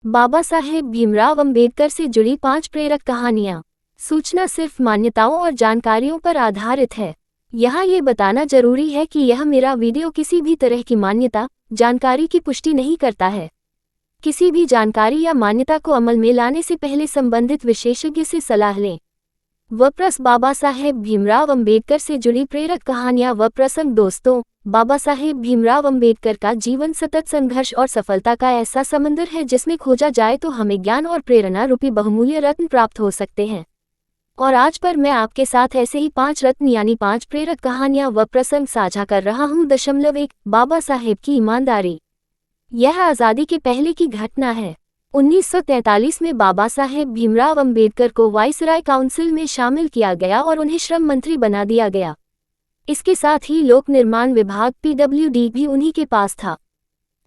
बाबा साहेब भीमराव अंबेडकर से जुड़ी 5 प्रेरक कहानियाँ। सूचना सिर्फ मान्यताओं और जानकारियों पर आधारित है। यहाँ ये बताना जरूरी है कि यह मेरा वीडियो किसी भी तरह की मान्यता, जानकारी की पुष्टि नहीं करता है। किसी भी जानकारी या मान्यता को अमल में लाने से पहले संबंधित विशेषज्ञ से सलाह लें। वप्रस बाबा साहेब भीमराव अंबेडकर से जुड़ी प्रेरक कहानियाँ व प्रसंग। दोस्तों, बाबा साहेब भीमराव अंबेडकर का जीवन सतत संघर्ष और सफलता का ऐसा समंदर है जिसमें खोजा जाए तो हमें ज्ञान और प्रेरणा रूपी बहुमूल्य रत्न प्राप्त हो सकते हैं। और आज पर मैं आपके साथ ऐसे ही 5 रत्न यानी 5 प्रेरक कहानियाँ व प्रसंग साझा कर रहा हूँ। 1. बाबा साहेब की ईमानदारी। यह आज़ादी के पहले की घटना है। 1943 में बाबा साहेब भीमराव अंबेडकर को वाइसराय काउंसिल में शामिल किया गया और उन्हें श्रम मंत्री बना दिया गया। इसके साथ ही लोक निर्माण विभाग PWD भी उन्हीं के पास था।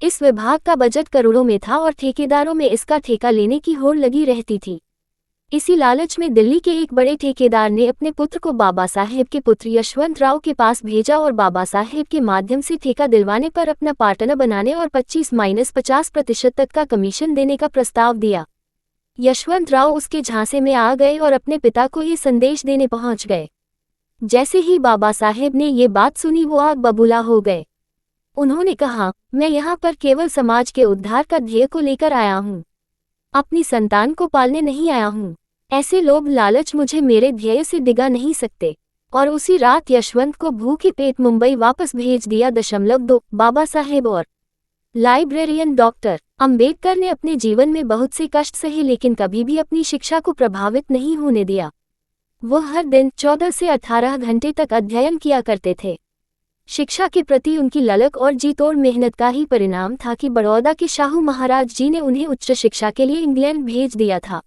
इस विभाग का बजट करोड़ों में था और ठेकेदारों में इसका ठेका लेने की होड़ लगी रहती थी। इसी लालच में दिल्ली के एक बड़े ठेकेदार ने अपने पुत्र को बाबा साहेब के पुत्र यशवंत राव के पास भेजा और बाबा साहेब के माध्यम से ठेका दिलवाने पर अपना पार्टनर बनाने और 25-50% तक का कमीशन देने का प्रस्ताव दिया। यशवंत राव उसके झांसे में आ गए और अपने पिता को ये संदेश देने पहुंच गए। जैसे ही बाबा साहेब ने ये बात सुनी वो आग बबूला हो गए। उन्होंने कहा, मैं यहाँ पर केवल समाज के उद्धार का ध्येय को लेकर आया हूँ, अपनी संतान को पालने नहीं आया हूँ। ऐसे लोभ लालच मुझे मेरे ध्येय से डिगा नहीं सकते। और उसी रात यशवंत को भूखे पेट मुंबई वापस भेज दिया। 2. बाबा साहेब और लाइब्रेरियन। डॉक्टर अंबेडकर ने अपने जीवन में बहुत से कष्ट सहे लेकिन कभी भी अपनी शिक्षा को प्रभावित नहीं होने दिया। वो हर दिन 14 से 18 घंटे तक अध्ययन किया करते थे। शिक्षा के प्रति उनकी ललक और जी तोड़ मेहनत का ही परिणाम था कि बड़ौदा के शाहू महाराज जी ने उन्हें उच्च शिक्षा के लिए इंग्लैंड भेज दिया था।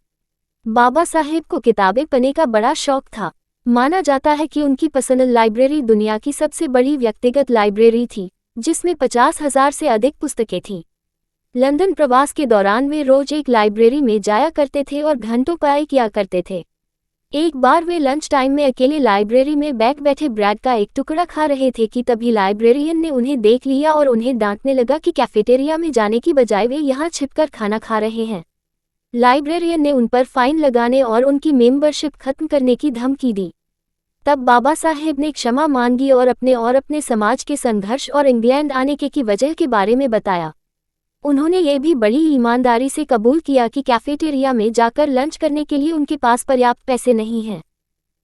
बाबा साहेब को किताबें पढ़ने का बड़ा शौक था। माना जाता है कि उनकी पर्सनल लाइब्रेरी दुनिया की सबसे बड़ी व्यक्तिगत लाइब्रेरी थी, जिसमें 50,000 से अधिक पुस्तकें थीं। लंदन प्रवास के दौरान वे रोज एक लाइब्रेरी में जाया करते थे और घंटों पढ़ाई किया करते थे। एक बार वे लंच टाइम में अकेले लाइब्रेरी में बैठे ब्रेड का एक टुकड़ा खा रहे थे कि तभी लाइब्रेरियन ने उन्हें देख लिया और उन्हें डांटने लगा कि कैफेटेरिया में जाने की बजाय वे यहाँ छिपकर खाना खा रहे हैं। लाइब्रेरियन ने उन पर फाइन लगाने और उनकी मेंबरशिप खत्म करने की धमकी दी। तब बाबा साहेब ने क्षमा मांगी और अपने समाज के संघर्ष और इंग्लैंड आने की वजह के बारे में बताया। उन्होंने ये भी बड़ी ईमानदारी से कबूल किया कि कैफेटेरिया में जाकर लंच करने के लिए उनके पास पर्याप्त पैसे नहीं हैं।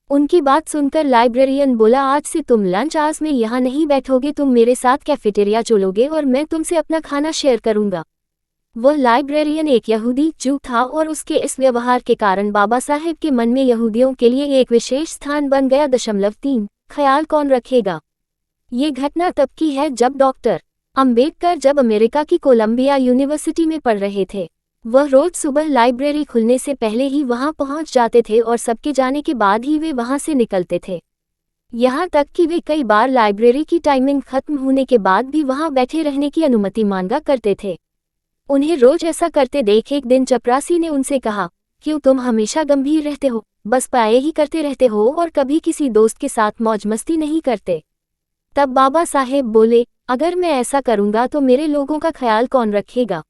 उनकी बात सुनकर लाइब्रेरियन बोला, आज से तुम लंच आवर्स में यहाँ नहीं बैठोगे, तुम मेरे साथ कैफेटेरिया चलोगे और मैं तुमसे अपना खाना शेयर करूंगा। वह लाइब्रेरियन एक यहूदी जू था और उसके इस व्यवहार के कारण बाबा साहेब के मन में यहूदियों के लिए एक विशेष स्थान बन गया। 3. ख्याल कौन रखेगा। ये घटना तब की है जब डॉक्टर अंबेडकर जब अमेरिका की कोलंबिया यूनिवर्सिटी में पढ़ रहे थे। वह रोज सुबह लाइब्रेरी खुलने से पहले ही वहां पहुंच जाते थे और सबके जाने के बाद ही वे वहां से निकलते थे। यहाँ तक कि वे कई बार लाइब्रेरी की टाइमिंग खत्म होने के बाद भी वहां बैठे रहने की अनुमति मांगा करते थे। उन्हें रोज ऐसा करते देख एक दिन चपरासी ने उनसे कहा, क्यों तुम हमेशा गंभीर रहते हो, बस पाए ही करते रहते हो और कभी किसी दोस्त के साथ मौज मस्ती नहीं करते। तब बाबा साहेब बोले, अगर मैं ऐसा करूंगा तो मेरे लोगों का ख्याल कौन रखेगा।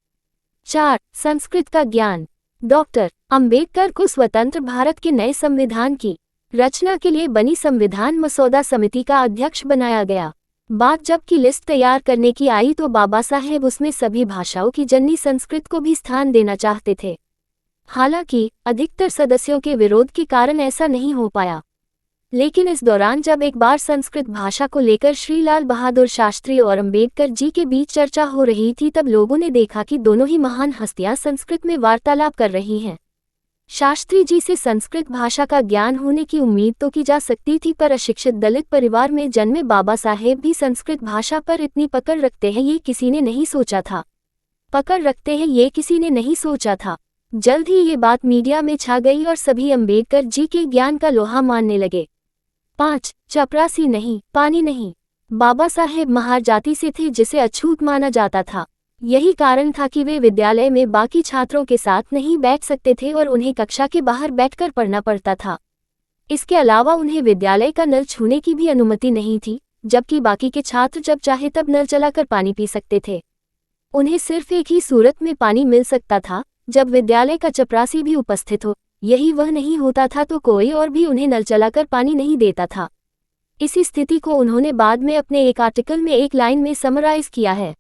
4. संस्कृत का ज्ञान। डॉक्टर अंबेडकर को स्वतंत्र भारत के नए संविधान की रचना के लिए बनी संविधान मसौदा समिति का अध्यक्ष बनाया गया। बात जब की लिस्ट तैयार करने की आई तो बाबा साहेब उसमें सभी भाषाओं की जननी संस्कृत को भी स्थान देना चाहते थे। हालांकि अधिकतर सदस्यों के विरोध के कारण ऐसा नहीं हो पाया। लेकिन इस दौरान जब एक बार संस्कृत भाषा को लेकर श्री लाल बहादुर शास्त्री और अंबेडकर जी के बीच चर्चा हो रही थी, तब लोगों ने देखा कि दोनों ही महान हस्तियां संस्कृत में वार्तालाप कर रही हैं। शास्त्री जी से संस्कृत भाषा का ज्ञान होने की उम्मीद तो की जा सकती थी, पर अशिक्षित दलित परिवार में जन्मे बाबा साहेब भी संस्कृत भाषा पर इतनी पकड़ रखते हैं ये किसी ने नहीं सोचा था। जल्द ही ये बात मीडिया में छा गई और सभी अंबेडकर जी के ज्ञान का लोहा मानने लगे। 5. चपरासी नहीं, पानी नहीं। बाबा साहेब महार जाति से थे जिसे अछूत माना जाता था। यही कारण था कि वे विद्यालय में बाकी छात्रों के साथ नहीं बैठ सकते थे और उन्हें कक्षा के बाहर बैठकर पढ़ना पड़ता था। इसके अलावा उन्हें विद्यालय का नल छूने की भी अनुमति नहीं थी, जबकि बाकी के छात्र जब चाहे तब नल चलाकर पानी पी सकते थे। उन्हें सिर्फ एक ही सूरत में पानी मिल सकता था, जब विद्यालय का चपरासी भी उपस्थित हो, यही वह नहीं होता था तो कोई और भी उन्हें नल चलाकर पानी नहीं देता था। इसी स्थिति को उन्होंने बाद में अपने एक आर्टिकल में एक लाइन में समराइज किया है।